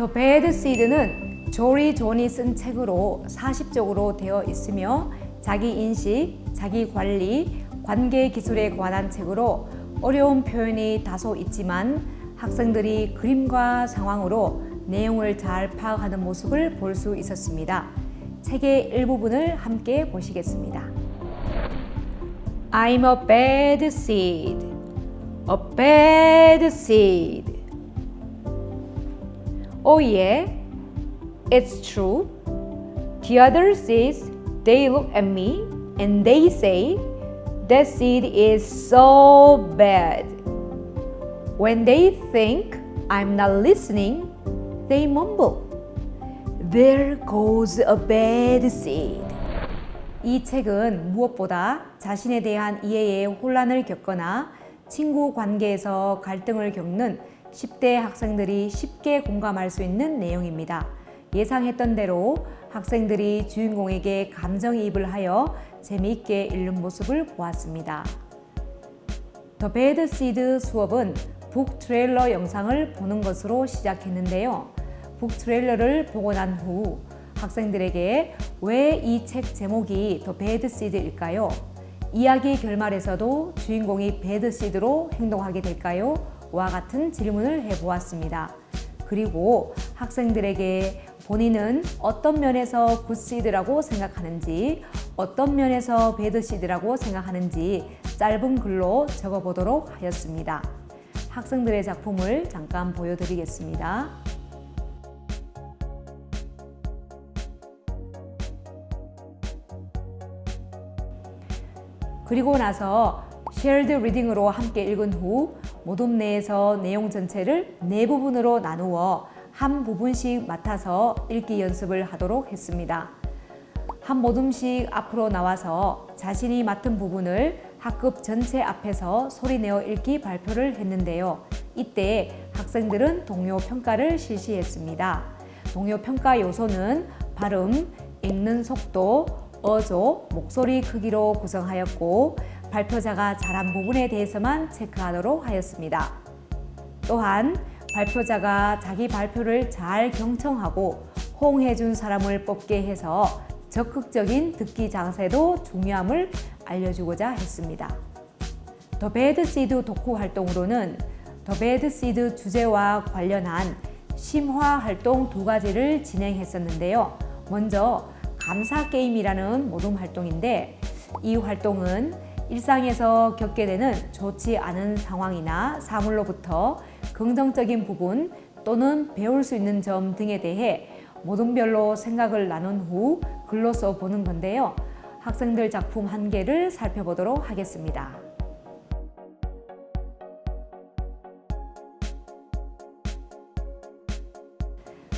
The Bad Seed는 조리 존이 쓴 책으로 40쪽으로 되어 있으며 자기 인식, 자기 관리, 관계 기술에 관한 책으로 어려운 표현이 다소 있지만 학생들이 그림과 상황으로 내용을 잘 파악하는 모습을 볼 수 있었습니다. 책의 일부분을 함께 보시겠습니다. I'm a bad seed. A bad seed. Oh yeah, it's true. The other seeds, they look at me and they say, that seed is so bad. When they think I'm not listening, they mumble. There goes a bad seed. 이 책은 무엇보다 자신에 대한 이해에 혼란을 겪거나 친구 관계에서 갈등을 겪는 10대 학생들이 쉽게 공감할 수 있는 내용입니다. 예상했던 대로 학생들이 주인공에게 감정이입을 하여 재미있게 읽는 모습을 보았습니다. The Bad Seed 수업은 북 트레일러 영상을 보는 것으로 시작했는데요. 북 트레일러를 보고 난 후 학생들에게 왜 이 책 제목이 The Bad Seed일까요? 이야기 결말에서도 주인공이 배드 시드로 행동하게 될까요? 와 같은 질문을 해보았습니다. 그리고 학생들에게 본인은 어떤 면에서 굿시드라고 생각하는지, 어떤 면에서 배드시드라고 생각하는지 짧은 글로 적어보도록 하였습니다. 학생들의 작품을 잠깐 보여드리겠습니다. 그리고 나서 shared reading으로 함께 읽은 후 모둠 내에서 내용 전체를 네 부분으로 나누어 한 부분씩 맡아서 읽기 연습을 하도록 했습니다. 한 모둠씩 앞으로 나와서 자신이 맡은 부분을 학급 전체 앞에서 소리내어 읽기 발표를 했는데요. 이때 학생들은 동요 평가를 실시했습니다. 동요 평가 요소는 발음, 읽는 속도, 어조, 목소리 크기로 구성하였고 발표자가 잘한 부분에 대해서만 체크하도록 하였습니다. 또한 발표자가 자기 발표를 잘 경청하고 호응해준 사람을 뽑게 해서 적극적인 듣기 자세도 중요함을 알려주고자 했습니다. The Bad Seed 독후 활동으로는 The Bad Seed 주제와 관련한 심화 활동 두 가지를 진행했었는데요. 먼저 감사 게임이라는 모둠 활동인데 이 활동은 일상에서 겪게 되는 좋지 않은 상황이나 사물로부터 긍정적인 부분 또는 배울 수 있는 점 등에 대해 모둠별로 생각을 나눈 후 글로 써보는 건데요. 학생들 작품 한 개를 살펴보도록 하겠습니다.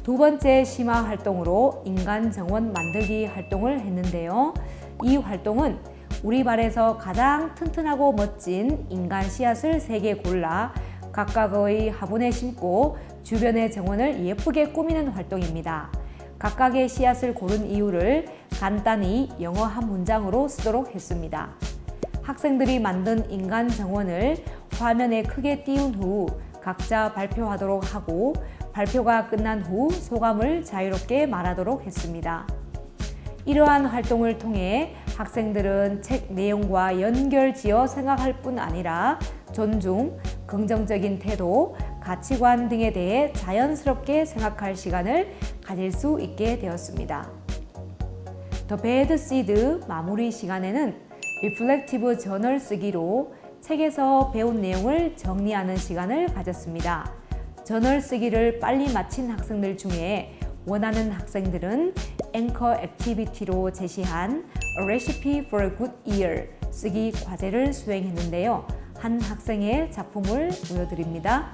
두 번째 심화 활동으로 인간 정원 만들기 활동을 했는데요. 이 활동은 우리 발에서 가장 튼튼하고 멋진 인간 씨앗을 3개 골라 각각의 화분에 심고 주변의 정원을 예쁘게 꾸미는 활동입니다. 각각의 씨앗을 고른 이유를 간단히 영어 한 문장으로 쓰도록 했습니다. 학생들이 만든 인간 정원을 화면에 크게 띄운 후 각자 발표하도록 하고 발표가 끝난 후 소감을 자유롭게 말하도록 했습니다. 이러한 활동을 통해 학생들은 책 내용과 연결지어 생각할 뿐 아니라 존중, 긍정적인 태도, 가치관 등에 대해 자연스럽게 생각할 시간을 가질 수 있게 되었습니다. The Bad Seed 마무리 시간에는 리플렉티브 저널 쓰기로 책에서 배운 내용을 정리하는 시간을 가졌습니다. 저널 쓰기를 빨리 마친 학생들 중에 원하는 학생들은 앵커 액티비티로 제시한 A Recipe for a Good Year 쓰기 과제를 수행했는데요. 한 학생의 작품을 보여드립니다.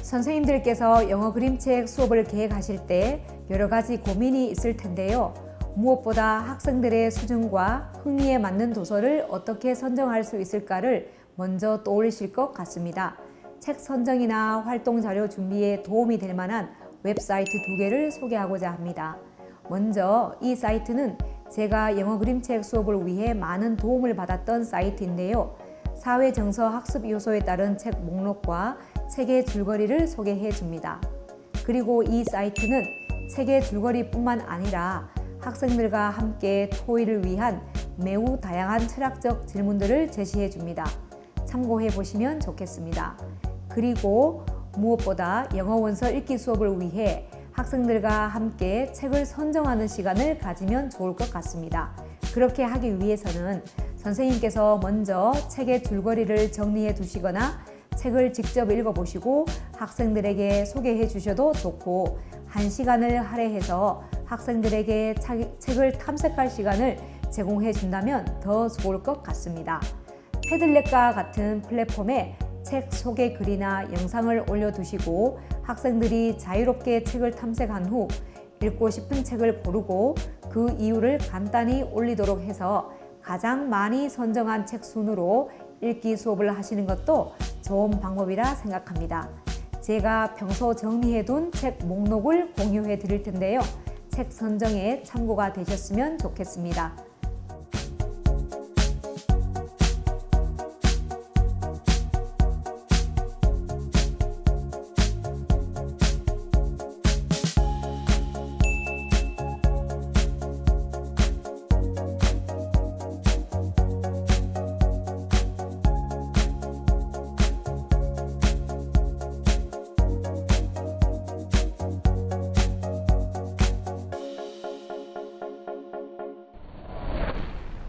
선생님들께서 영어 그림책 수업을 계획하실 때 여러 가지 고민이 있을 텐데요. 무엇보다 학생들의 수준과 흥미에 맞는 도서를 어떻게 선정할 수 있을까를 먼저 떠올리실 것 같습니다. 책 선정이나 활동 자료 준비에 도움이 될 만한 웹사이트 2개를 소개하고자 합니다. 먼저 이 사이트는 제가 영어 그림책 수업을 위해 많은 도움을 받았던 사이트인데요. 사회 정서 학습 요소에 따른 책 목록과 책의 줄거리를 소개해 줍니다. 그리고 이 사이트는 책의 줄거리뿐만 아니라 학생들과 함께 토의를 위한 매우 다양한 철학적 질문들을 제시해 줍니다. 참고해 보시면 좋겠습니다. 그리고 무엇보다 영어 원서 읽기 수업을 위해 학생들과 함께 책을 선정하는 시간을 가지면 좋을 것 같습니다. 그렇게 하기 위해서는 선생님께서 먼저 책의 줄거리를 정리해 두시거나 책을 직접 읽어보시고 학생들에게 소개해 주셔도 좋고, 1시간을 할애해서 학생들에게 책을 탐색할 시간을 제공해 준다면 더 좋을 것 같습니다. 패들렛과 같은 플랫폼에 책 소개 글이나 영상을 올려두시고 학생들이 자유롭게 책을 탐색한 후 읽고 싶은 책을 고르고 그 이유를 간단히 올리도록 해서 가장 많이 선정한 책 순으로 읽기 수업을 하시는 것도 좋은 방법이라 생각합니다. 제가 평소 정리해둔 책 목록을 공유해 드릴 텐데요. 책 선정에 참고가 되셨으면 좋겠습니다.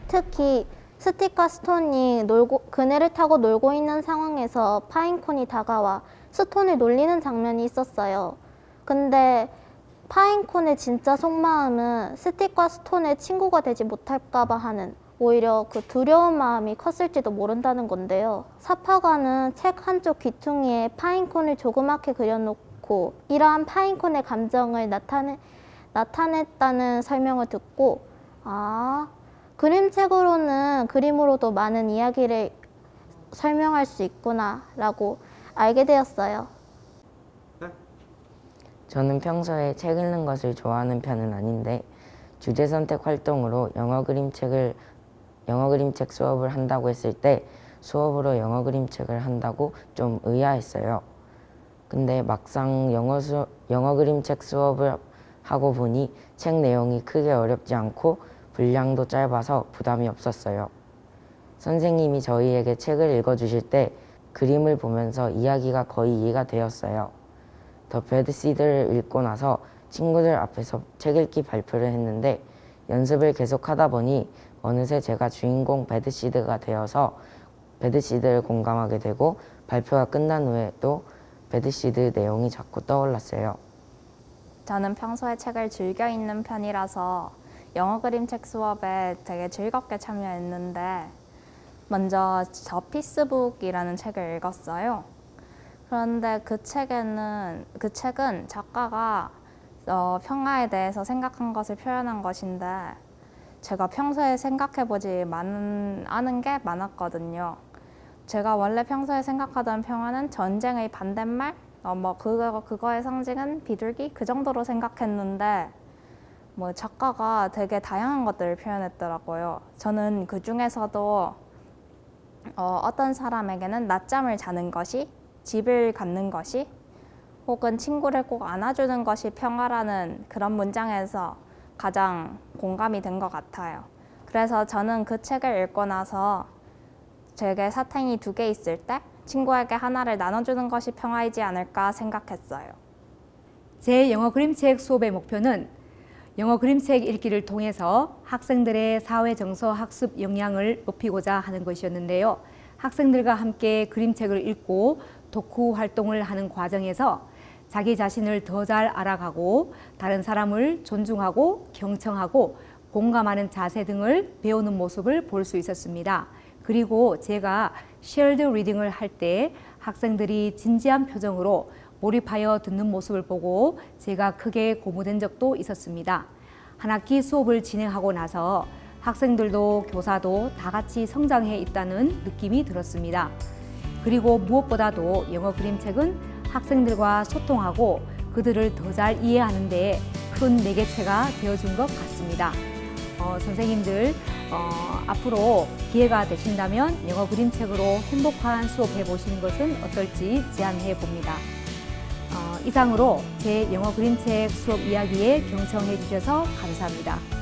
특히 스틱과 스톤이 그네를 타고 놀고 있는 상황에서 파인콘이 다가와 스톤을 놀리는 장면이 있었어요. 근데 파인콘의 진짜 속마음은 스틱과 스톤의 친구가 되지 못할까봐 하는, 오히려 그 두려운 마음이 컸을지도 모른다는 건데요. 사파가는 책 한쪽 귀퉁이에 파인콘을 조그맣게 그려놓고 이러한 파인콘의 감정을 나타냈다는 설명을 듣고, 그림책으로는 그림으로도 많은 이야기를 설명할 수 있구나 라고 알게 되었어요. 저는 평소에 책 읽는 것을 좋아하는 편은 아닌데 주제 선택 활동으로 영어 그림책 수업을 한다고 했을 때 수업으로 영어 그림책을 한다고 좀 의아했어요. 근데 막상 영어 그림책 수업을 하고 보니 책 내용이 크게 어렵지 않고 분량도 짧아서 부담이 없었어요. 선생님이 저희에게 책을 읽어주실 때 그림을 보면서 이야기가 거의 이해가 되었어요. 더 배드 시드를 읽고 나서 친구들 앞에서 책 읽기 발표를 했는데 연습을 계속하다 보니 어느새 제가 주인공 배드 시드가 되어서 배드 시드를 공감하게 되고 발표가 끝난 후에도 배드 시드 내용이 자꾸 떠올랐어요. 저는 평소에 책을 즐겨 읽는 편이라서 영어 그림책 수업에 되게 즐겁게 참여했는데, 먼저 저 피스북이라는 책을 읽었어요. 그런데 그 책은 작가가 평화에 대해서 생각한 것을 표현한 것인데, 제가 평소에 생각해보지 않은 게 많았거든요. 제가 원래 평소에 생각하던 평화는 전쟁의 반대말, 그거의 상징은 비둘기, 그 정도로 생각했는데 작가가 되게 다양한 것들을 표현했더라고요. 저는 그 중에서도 어떤 사람에게는 낮잠을 자는 것이, 집을 갖는 것이, 혹은 친구를 꼭 안아주는 것이 평화라는 그런 문장에서 가장 공감이 된 것 같아요. 그래서 저는 그 책을 읽고 나서 제게 사탕이 2개 있을 때 친구에게 하나를 나눠주는 것이 평화이지 않을까 생각했어요. 제 영어 그림책 수업의 목표는 영어 그림책 읽기를 통해서 학생들의 사회 정서 학습 역량을 높이고자 하는 것이었는데요. 학생들과 함께 그림책을 읽고 독후 활동을 하는 과정에서 자기 자신을 더 잘 알아가고 다른 사람을 존중하고 경청하고 공감하는 자세 등을 배우는 모습을 볼 수 있었습니다. 그리고 제가 shared reading을 할 때 학생들이 진지한 표정으로 몰입하여 듣는 모습을 보고 제가 크게 고무된 적도 있었습니다. 한 학기 수업을 진행하고 나서 학생들도 교사도 다 같이 성장해 있다는 느낌이 들었습니다. 그리고 무엇보다도 영어 그림책은 학생들과 소통하고 그들을 더 잘 이해하는 데 큰 매개체가 되어준 것 같습니다. 선생님들 앞으로 기회가 되신다면 영어 그림책으로 행복한 수업해 보시는 것은 어떨지 제안해 봅니다. 이상으로 제 영어 그림책 수업 이야기에 경청해 주셔서 감사합니다.